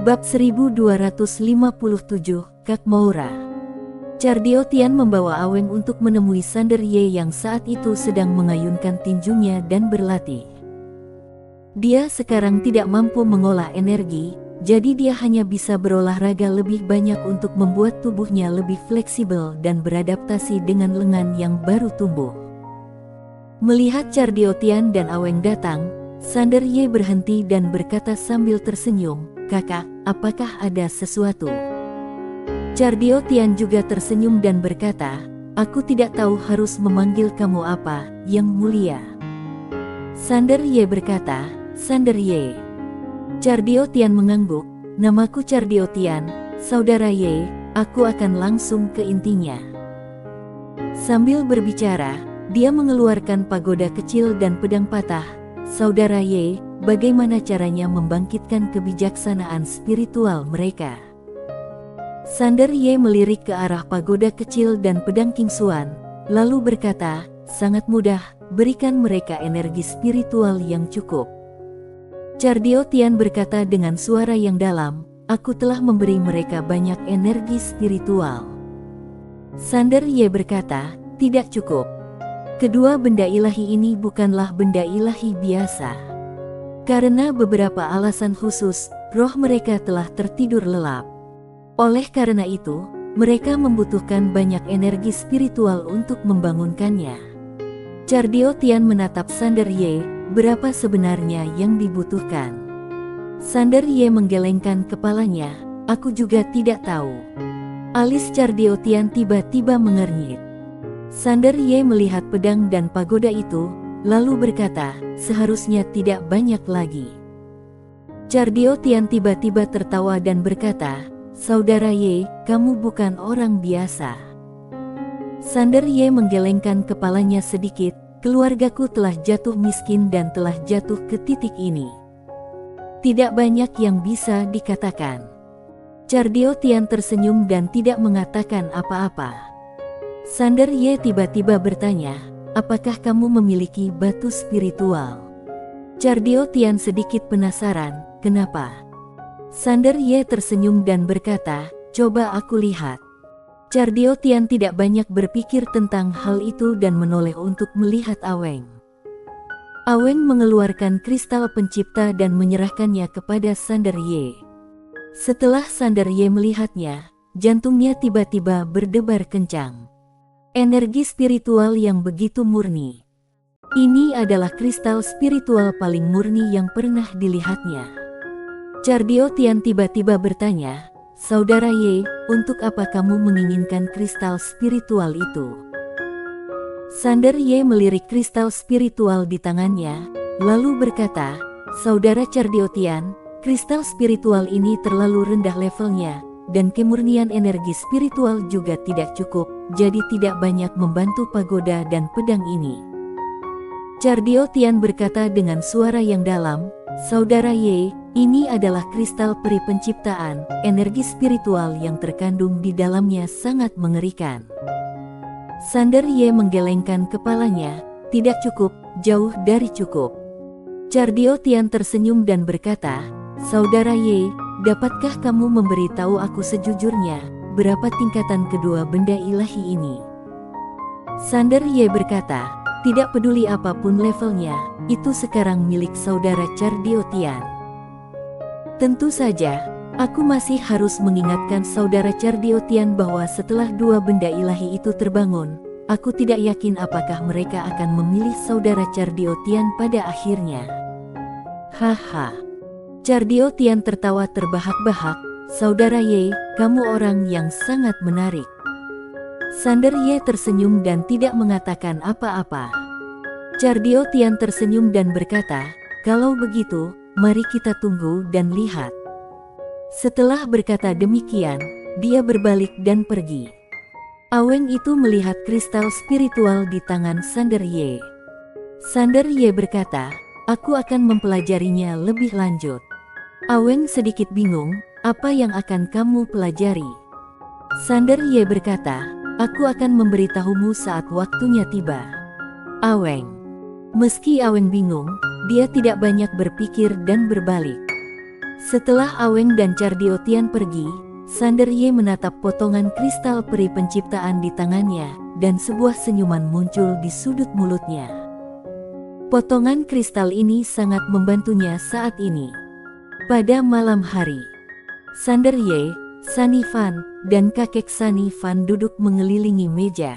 Bab 1257, Kak Moura. Chardiotian membawa Aweng untuk menemui Sander Ye yang saat itu sedang mengayunkan tinjunya dan berlatih. Dia sekarang tidak mampu mengolah energi, jadi dia hanya bisa berolahraga lebih banyak untuk membuat tubuhnya lebih fleksibel dan beradaptasi dengan lengan yang baru tumbuh. Melihat Chardiotian dan Aweng datang, Sander Ye berhenti dan berkata sambil tersenyum, "Kakak, apakah ada sesuatu?" Chardiotian juga tersenyum dan berkata, "Aku tidak tahu harus memanggil kamu apa, Yang Mulia." Sander Ye berkata, "Sander Ye." Chardiotian mengangguk, "Namaku Chardiotian, Saudara Ye, aku akan langsung ke intinya." Sambil berbicara, dia mengeluarkan pagoda kecil dan pedang patah. "Saudara Ye, bagaimana caranya membangkitkan kebijaksanaan spiritual mereka?" Sander Ye melirik ke arah pagoda kecil dan pedang King Xuan, lalu berkata, "Sangat mudah, berikan mereka energi spiritual yang cukup." Chardiotian berkata dengan suara yang dalam, "Aku telah memberi mereka banyak energi spiritual." Sander Ye berkata, "Tidak cukup. Kedua benda ilahi ini bukanlah benda ilahi biasa. Karena beberapa alasan khusus, roh mereka telah tertidur lelap. Oleh karena itu, mereka membutuhkan banyak energi spiritual untuk membangunkannya." Chardiotian menatap Sander Ye, "Berapa sebenarnya yang dibutuhkan?" Sander Ye menggelengkan kepalanya, "Aku juga tidak tahu." Alis Chardiotian tiba-tiba mengernyit. Sander Ye melihat pedang dan pagoda itu, lalu berkata, "Seharusnya tidak banyak lagi." Chardiotian tiba-tiba tertawa dan berkata, "Saudara Ye, kamu bukan orang biasa." Sander Ye menggelengkan kepalanya sedikit, "Keluargaku telah jatuh miskin dan telah jatuh ke titik ini. Tidak banyak yang bisa dikatakan." Chardiotian tersenyum dan tidak mengatakan apa-apa. Sander Ye tiba-tiba bertanya, "Apakah kamu memiliki batu spiritual?" Chardiotian sedikit penasaran, "Kenapa?" Sander Ye tersenyum dan berkata, "Coba aku lihat." Chardiotian tidak banyak berpikir tentang hal itu dan menoleh untuk melihat Aweng. Aweng mengeluarkan kristal pencipta dan menyerahkannya kepada Sander Ye. Setelah Sander Ye melihatnya, jantungnya tiba-tiba berdebar kencang. Energi spiritual yang begitu murni. Ini adalah kristal spiritual paling murni yang pernah dilihatnya. Chardiotian tiba-tiba bertanya, "Saudara Ye, untuk apa kamu menginginkan kristal spiritual itu?" Sander Ye melirik kristal spiritual di tangannya, lalu berkata, "Saudara Chardiotian, kristal spiritual ini terlalu rendah levelnya, dan kemurnian energi spiritual juga tidak cukup, jadi tidak banyak membantu pagoda dan pedang ini." Chardiotian berkata dengan suara yang dalam, "Saudara Ye, ini adalah kristal peri penciptaan, energi spiritual yang terkandung di dalamnya sangat mengerikan." Sander Ye menggelengkan kepalanya, "Tidak cukup, jauh dari cukup." Chardiotian tersenyum dan berkata, "Saudara Ye, dapatkah kamu memberitahu aku sejujurnya, berapa tingkatan kedua benda ilahi ini?" Sander Ye berkata, "Tidak peduli apapun levelnya, itu sekarang milik saudara Chardiotian." Tentu saja, aku masih harus mengingatkan saudara Chardiotian bahwa setelah dua benda ilahi itu terbangun, aku tidak yakin apakah mereka akan memilih saudara Chardiotian pada akhirnya. Haha. Chardiotian tertawa terbahak-bahak, "Saudara Ye, kamu orang yang sangat menarik." Sander Ye tersenyum dan tidak mengatakan apa-apa. Chardiotian tersenyum dan berkata, "Kalau begitu, mari kita tunggu dan lihat." Setelah berkata demikian, dia berbalik dan pergi. Aweng itu melihat kristal spiritual di tangan Sander Ye. Sander Ye berkata, "Aku akan mempelajarinya lebih lanjut." Aweng sedikit bingung, "Apa yang akan kamu pelajari?" Sander Ye berkata, "Aku akan memberitahumu saat waktunya tiba." Aweng. Meski Aweng bingung, dia tidak banyak berpikir dan berbalik. Setelah Aweng dan Chardiotian pergi, Sander Ye menatap potongan kristal peri penciptaan di tangannya, dan sebuah senyuman muncul di sudut mulutnya. Potongan kristal ini sangat membantunya saat ini. Pada malam hari, Sander Ye, Sunny Fan, dan kakek Sunny Fan duduk mengelilingi meja.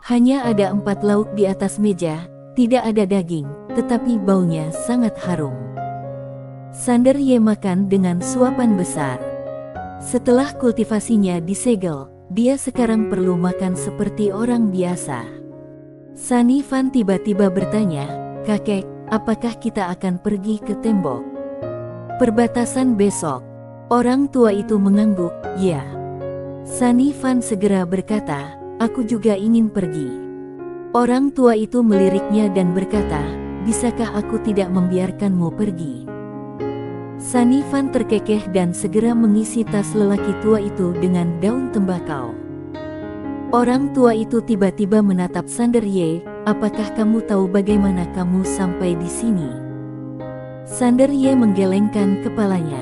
Hanya ada 4 lauk di atas meja, tidak ada daging, tetapi baunya sangat harum. Sander Ye makan dengan suapan besar. Setelah kultivasinya disegel, dia sekarang perlu makan seperti orang biasa. Sunny Fan tiba-tiba bertanya, "Kakek, apakah kita akan pergi ke tembok perbatasan besok?" Orang tua itu mengangguk, "Ya." Sunny Fan segera berkata, "Aku juga ingin pergi." Orang tua itu meliriknya dan berkata, "Bisakah aku tidak membiarkanmu pergi?" Sunny Fan terkekeh dan segera mengisi tas lelaki tua itu dengan daun tembakau. Orang tua itu tiba-tiba menatap Sander Ye, "Apakah kamu tahu bagaimana kamu sampai di sini?" Sander Ye menggelengkan kepalanya.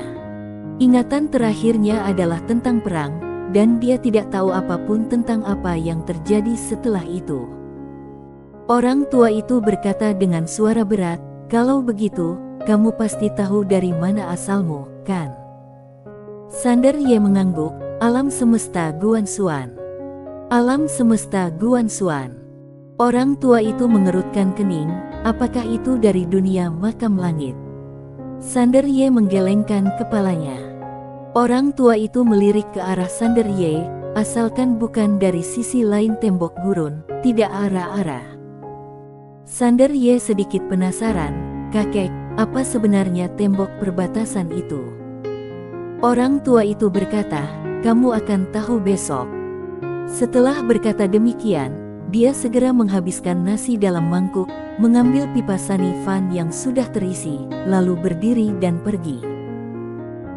Ingatan terakhirnya adalah tentang perang, dan dia tidak tahu apapun tentang apa yang terjadi setelah itu. Orang tua itu berkata dengan suara berat, "Kalau begitu, kamu pasti tahu dari mana asalmu, kan?" Sander Ye mengangguk, "Alam semesta Guanxuan." Alam semesta Guanxuan. Orang tua itu mengerutkan kening, "Apakah itu dari dunia makam langit?" Sander Ye menggelengkan kepalanya. Orang tua itu melirik ke arah Sander Ye, "Asalkan bukan dari sisi lain tembok gurun, tidak arah-arah." Sander Ye sedikit penasaran, "Kakek, apa sebenarnya tembok perbatasan itu?" Orang tua itu berkata, "Kamu akan tahu besok." Setelah berkata demikian, dia segera menghabiskan nasi dalam mangkuk, mengambil pipa Sunny Fan yang sudah terisi, lalu berdiri dan pergi.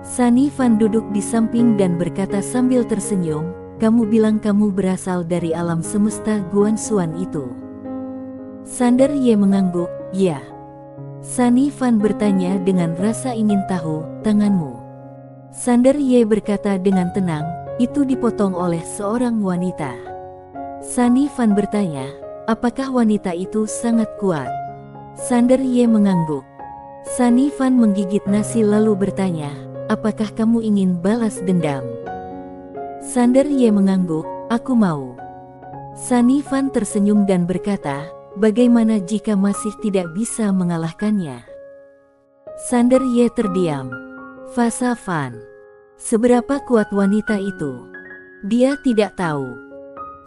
Sunny Fan duduk di samping dan berkata sambil tersenyum, "Kamu bilang kamu berasal dari alam semesta Guanxuan itu?" Sander Ye mengangguk, "Ya." Sunny Fan bertanya dengan rasa ingin tahu, "Tanganmu?" Sander Ye berkata dengan tenang, "Itu dipotong oleh seorang wanita." Sunny Fan bertanya, "Apakah wanita itu sangat kuat?" Sander Ye mengangguk. Sunny Fan menggigit nasi lalu bertanya, "Apakah kamu ingin balas dendam?" Sander Ye mengangguk, "Aku mau." Sunny Fan tersenyum dan berkata, "Bagaimana jika masih tidak bisa mengalahkannya?" Sander Ye terdiam. Fasa Fan. Seberapa kuat wanita itu? Dia tidak tahu.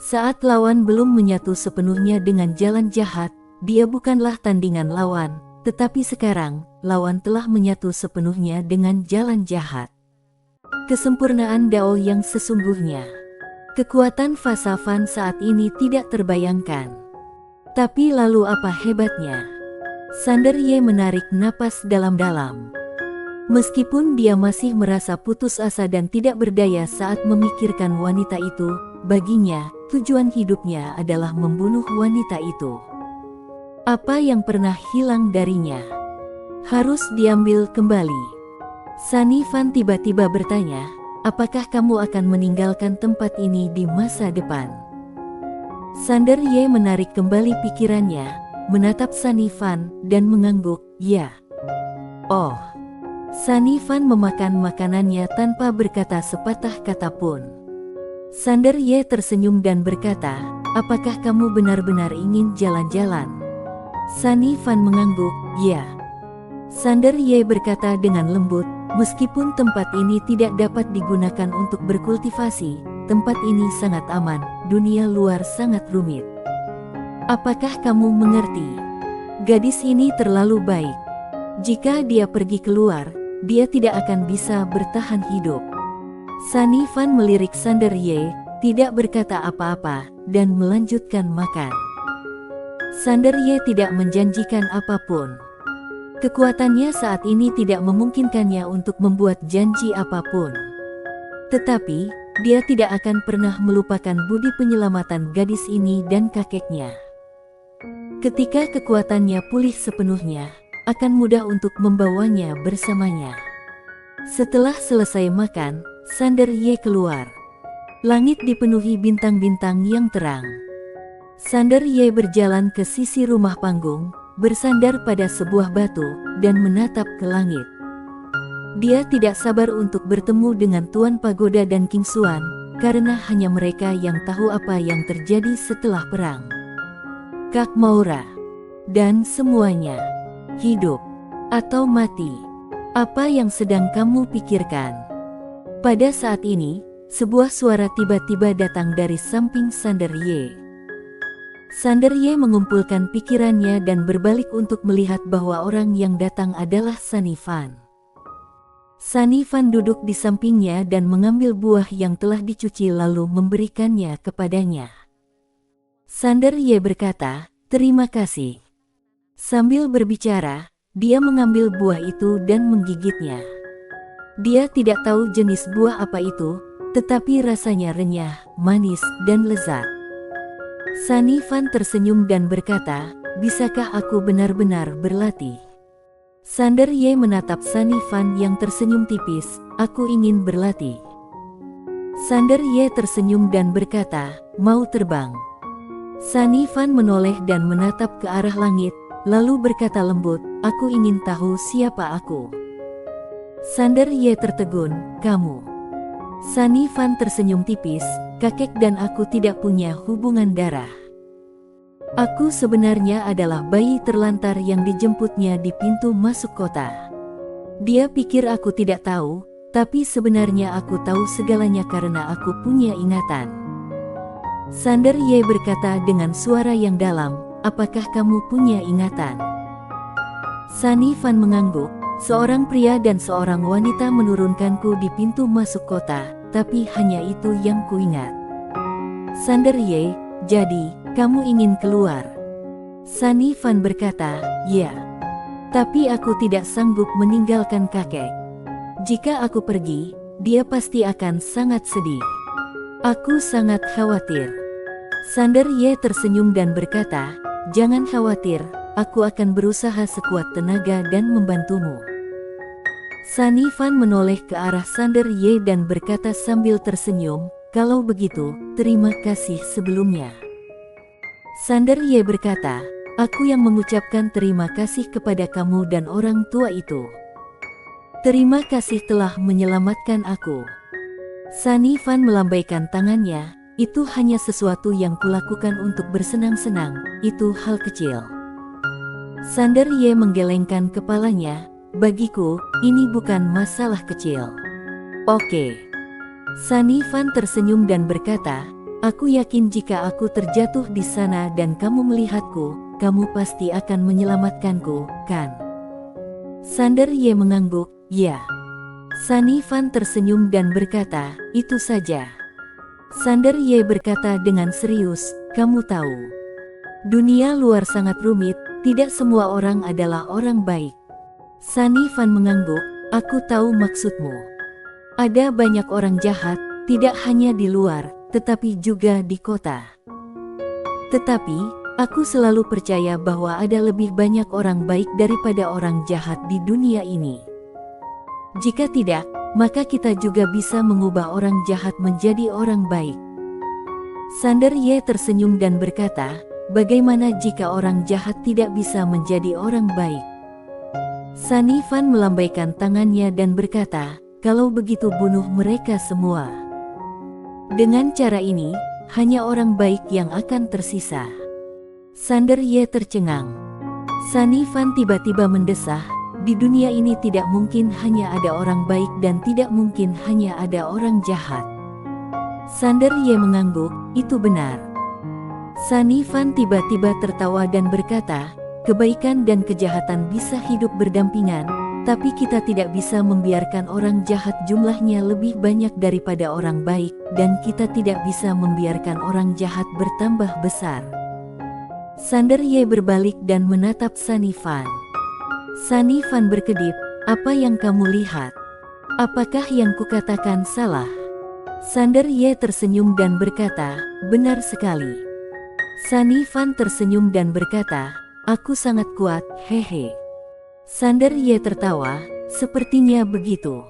Saat lawan belum menyatu sepenuhnya dengan jalan jahat, dia bukanlah tandingan lawan, tetapi sekarang, lawan telah menyatu sepenuhnya dengan jalan jahat. Kesempurnaan Dao yang sesungguhnya. Kekuatan Fasa Fan saat ini tidak terbayangkan. Tapi lalu apa hebatnya? Sander Ye menarik napas dalam-dalam. Meskipun dia masih merasa putus asa dan tidak berdaya saat memikirkan wanita itu, baginya, tujuan hidupnya adalah membunuh wanita itu. Apa yang pernah hilang darinya harus diambil kembali. Sunny Fan tiba-tiba bertanya, "Apakah kamu akan meninggalkan tempat ini di masa depan?" Sander Ye menarik kembali pikirannya, menatap Sunny Fan, dan mengangguk, "Ya." "Oh." Sunny Fan memakan makanannya tanpa berkata sepatah kata pun. Sander Ye tersenyum dan berkata, "Apakah kamu benar-benar ingin jalan-jalan?" Sunny Fan mengangguk, "Ya." Sander Ye berkata dengan lembut, "Meskipun tempat ini tidak dapat digunakan untuk berkultivasi, tempat ini sangat aman, dunia luar sangat rumit. Apakah kamu mengerti? Gadis ini terlalu baik. Jika dia pergi keluar, dia tidak akan bisa bertahan hidup." Sunny Fan melirik Sander Ye, tidak berkata apa-apa, dan melanjutkan makan. Sander Ye tidak menjanjikan apapun. Kekuatannya saat ini tidak memungkinkannya untuk membuat janji apapun. Tetapi, dia tidak akan pernah melupakan budi penyelamatan gadis ini dan kakeknya. Ketika kekuatannya pulih sepenuhnya, akan mudah untuk membawanya bersamanya. Setelah selesai makan, Sander Ye keluar. Langit dipenuhi bintang-bintang yang terang. Sander Ye berjalan ke sisi rumah panggung, bersandar pada sebuah batu, dan menatap ke langit. Dia tidak sabar untuk bertemu dengan Tuan Pagoda dan King Xuan, karena hanya mereka yang tahu apa yang terjadi setelah perang. Kak Maura. Dan semuanya. Hidup. Atau mati. Apa yang sedang kamu pikirkan? Pada saat ini, sebuah suara tiba-tiba datang dari samping Sander Ye. Sander Ye mengumpulkan pikirannya dan berbalik untuk melihat bahwa orang yang datang adalah Sunny Fan. Sunny Fan duduk di sampingnya dan mengambil buah yang telah dicuci lalu memberikannya kepadanya. Sander Ye berkata, "Terima kasih." Sambil berbicara, dia mengambil buah itu dan menggigitnya. Dia tidak tahu jenis buah apa itu, tetapi rasanya renyah, manis, dan lezat. Sunny Fan tersenyum dan berkata, "Bisakah aku benar-benar berlatih?" Sander Ye menatap Sunny Fan yang tersenyum tipis, "Aku ingin berlatih." Sander Ye tersenyum dan berkata, "Mau terbang?" Sunny Fan menoleh dan menatap ke arah langit, lalu berkata lembut, "Aku ingin tahu siapa aku." Sander Ye tertegun, "Kamu?" Sunny Fan tersenyum tipis, "Kakek dan aku tidak punya hubungan darah. Aku sebenarnya adalah bayi terlantar yang dijemputnya di pintu masuk kota. Dia pikir aku tidak tahu, tapi sebenarnya aku tahu segalanya karena aku punya ingatan." Sander Ye berkata dengan suara yang dalam, "Apakah kamu punya ingatan?" Sunny Fan mengangguk, "Seorang pria dan seorang wanita menurunkanku di pintu masuk kota, tapi hanya itu yang kuingat." Sander Ye, "Jadi, kamu ingin keluar?" Sunny Fan berkata, "Ya. Tapi aku tidak sanggup meninggalkan kakek. Jika aku pergi, dia pasti akan sangat sedih. Aku sangat khawatir." Sander Ye tersenyum dan berkata, "Jangan khawatir, aku akan berusaha sekuat tenaga dan membantumu." Sunny Fan menoleh ke arah Sander Ye dan berkata sambil tersenyum, "Kalau begitu, terima kasih sebelumnya." Sander Ye berkata, "Aku yang mengucapkan terima kasih kepada kamu dan orang tua itu. Terima kasih telah menyelamatkan aku." Sunny Fan melambaikan tangannya, "Itu hanya sesuatu yang kulakukan untuk bersenang-senang, itu hal kecil." Sander Ye menggelengkan kepalanya, "Bagiku, ini bukan masalah kecil." "Oke." Sunny Fan tersenyum dan berkata, "Aku yakin jika aku terjatuh di sana dan kamu melihatku, kamu pasti akan menyelamatkanku, kan?" Sander Ye mengangguk, "Ya." Sunny Fan tersenyum dan berkata, "Itu saja." Sander Ye berkata dengan serius, "Kamu tahu, dunia luar sangat rumit, tidak semua orang adalah orang baik." Sunny Fan mengangguk, "Aku tahu maksudmu. Ada banyak orang jahat, tidak hanya di luar, tetapi juga di kota. Tetapi, aku selalu percaya bahwa ada lebih banyak orang baik daripada orang jahat di dunia ini. Jika tidak, maka kita juga bisa mengubah orang jahat menjadi orang baik." Sander Ye tersenyum dan berkata, "Bagaimana jika orang jahat tidak bisa menjadi orang baik?" Sunny Fan melambaikan tangannya dan berkata, "Kalau begitu bunuh mereka semua. Dengan cara ini, hanya orang baik yang akan tersisa." Sander Ye tercengang. Sunny Fan tiba-tiba mendesah, "Di dunia ini tidak mungkin hanya ada orang baik dan tidak mungkin hanya ada orang jahat." Sander Ye mengangguk, "Itu benar." Sunny Fan tiba-tiba tertawa dan berkata, "Kebaikan dan kejahatan bisa hidup berdampingan, tapi kita tidak bisa membiarkan orang jahat jumlahnya lebih banyak daripada orang baik, dan kita tidak bisa membiarkan orang jahat bertambah besar." Sander Ye berbalik dan menatap Sunny Fan. Sunny Fan berkedip, "Apa yang kamu lihat? Apakah yang kukatakan salah?" Sander Ye tersenyum dan berkata, "Benar sekali." Sunny Fan tersenyum dan berkata, "Aku sangat kuat, hehe." Sander Ye tertawa, "Sepertinya begitu."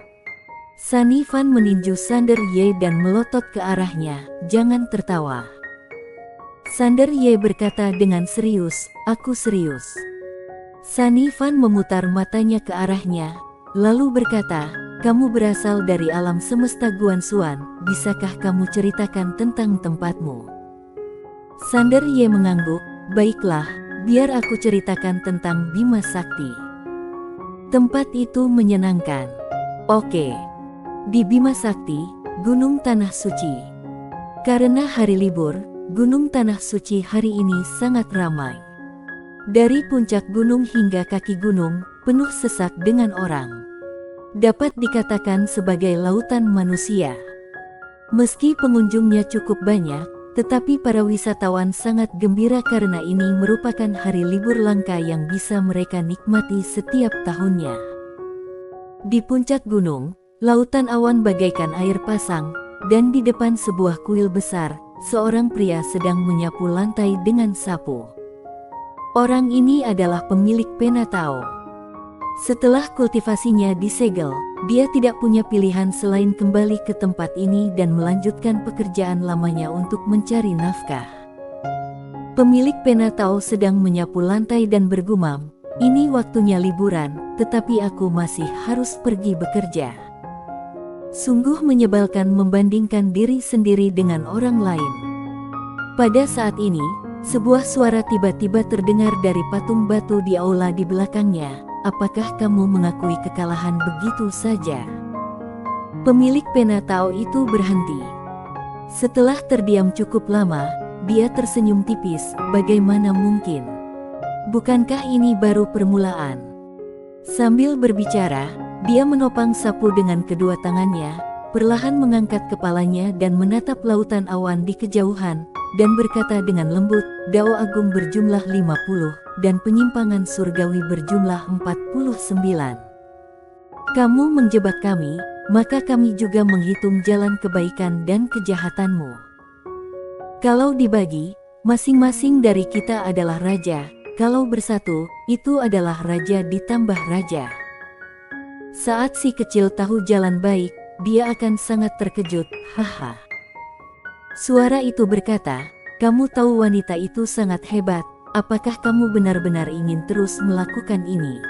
Sunny Fan meninju Sander Ye dan melotot ke arahnya, "Jangan tertawa." Sander Ye berkata dengan serius, "Aku serius." Sunny Fan memutar matanya ke arahnya, lalu berkata, "Kamu berasal dari alam semesta Guanxuan, bisakah kamu ceritakan tentang tempatmu?" Sander Ye mengangguk, "Baiklah, biar aku ceritakan tentang Bima Sakti. Tempat itu menyenangkan." "Oke." Di Bima Sakti, Gunung Tanah Suci. Karena hari libur, Gunung Tanah Suci hari ini sangat ramai. Dari puncak gunung hingga kaki gunung, penuh sesak dengan orang. Dapat dikatakan sebagai lautan manusia. Meski pengunjungnya cukup banyak, tetapi para wisatawan sangat gembira karena ini merupakan hari libur langka yang bisa mereka nikmati setiap tahunnya. Di puncak gunung, lautan awan bagaikan air pasang, dan di depan sebuah kuil besar, seorang pria sedang menyapu lantai dengan sapu. Orang ini adalah pemilik Pena Tao. Setelah kultivasinya disegel, dia tidak punya pilihan selain kembali ke tempat ini dan melanjutkan pekerjaan lamanya untuk mencari nafkah. Pemilik Pena Tao sedang menyapu lantai dan bergumam, "Ini waktunya liburan, tetapi aku masih harus pergi bekerja." Sungguh menyebalkan membandingkan diri sendiri dengan orang lain. Pada saat ini, sebuah suara tiba-tiba terdengar dari patung batu di aula di belakangnya. "Apakah kamu mengakui kekalahan begitu saja?" Pemilik Pena Tao itu berhenti. Setelah terdiam cukup lama, dia tersenyum tipis, "Bagaimana mungkin? Bukankah ini baru permulaan?" Sambil berbicara, dia menopang sapu dengan kedua tangannya, perlahan mengangkat kepalanya dan menatap lautan awan di kejauhan, dan berkata dengan lembut, "Dao Agung berjumlah 50, dan penyimpangan surgawi berjumlah 49. Kamu menjebak kami, maka kami juga menghitung jalan kebaikan dan kejahatanmu. Kalau dibagi, masing-masing dari kita adalah raja, kalau bersatu, itu adalah raja ditambah raja." Saat si kecil tahu jalan baik, dia akan sangat terkejut, "Haha." Suara itu berkata, "Kamu tahu wanita itu sangat hebat, apakah kamu benar-benar ingin terus melakukan ini?"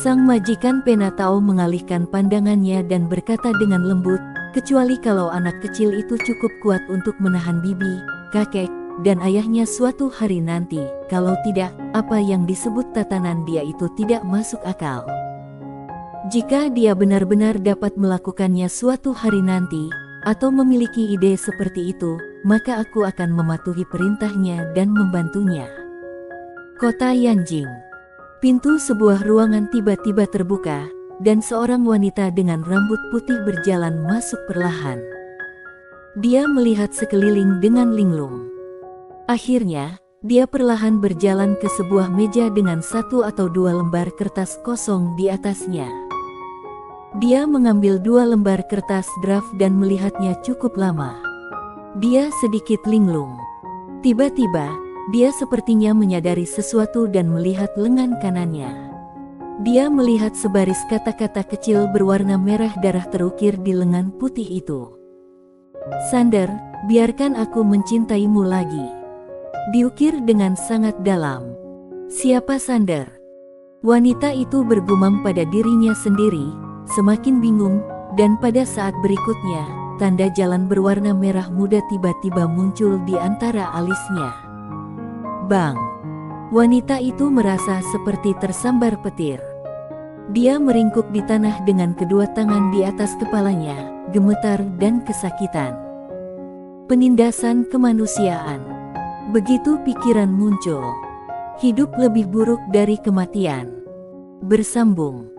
Sang majikan Pena Tao mengalihkan pandangannya dan berkata dengan lembut, "Kecuali kalau anak kecil itu cukup kuat untuk menahan bibi, kakek, dan ayahnya suatu hari nanti, kalau tidak, apa yang disebut tatanan dia itu tidak masuk akal. Jika dia benar-benar dapat melakukannya suatu hari nanti, atau memiliki ide seperti itu, maka aku akan mematuhi perintahnya dan membantunya." Kota Yanjing. Pintu sebuah ruangan tiba-tiba terbuka, dan seorang wanita dengan rambut putih berjalan masuk perlahan. Dia melihat sekeliling dengan linglung. Akhirnya, dia perlahan berjalan ke sebuah meja dengan 1 atau 2 lembar kertas kosong di atasnya. Dia mengambil 2 lembar kertas draft dan melihatnya cukup lama. Dia sedikit linglung. Tiba-tiba, dia sepertinya menyadari sesuatu dan melihat lengan kanannya. Dia melihat sebaris kata-kata kecil berwarna merah darah terukir di lengan putih itu. "Sander, biarkan aku mencintaimu lagi." Diukir dengan sangat dalam. Siapa Sander? Wanita itu bergumam pada dirinya sendiri, semakin bingung, dan pada saat berikutnya, tanda jalan berwarna merah muda tiba-tiba muncul di antara alisnya. Bang! Wanita itu merasa seperti tersambar petir. Dia meringkuk di tanah dengan kedua tangan di atas kepalanya, gemetar dan kesakitan. Penindasan kemanusiaan. Begitu pikiran muncul. Hidup lebih buruk dari kematian. Bersambung.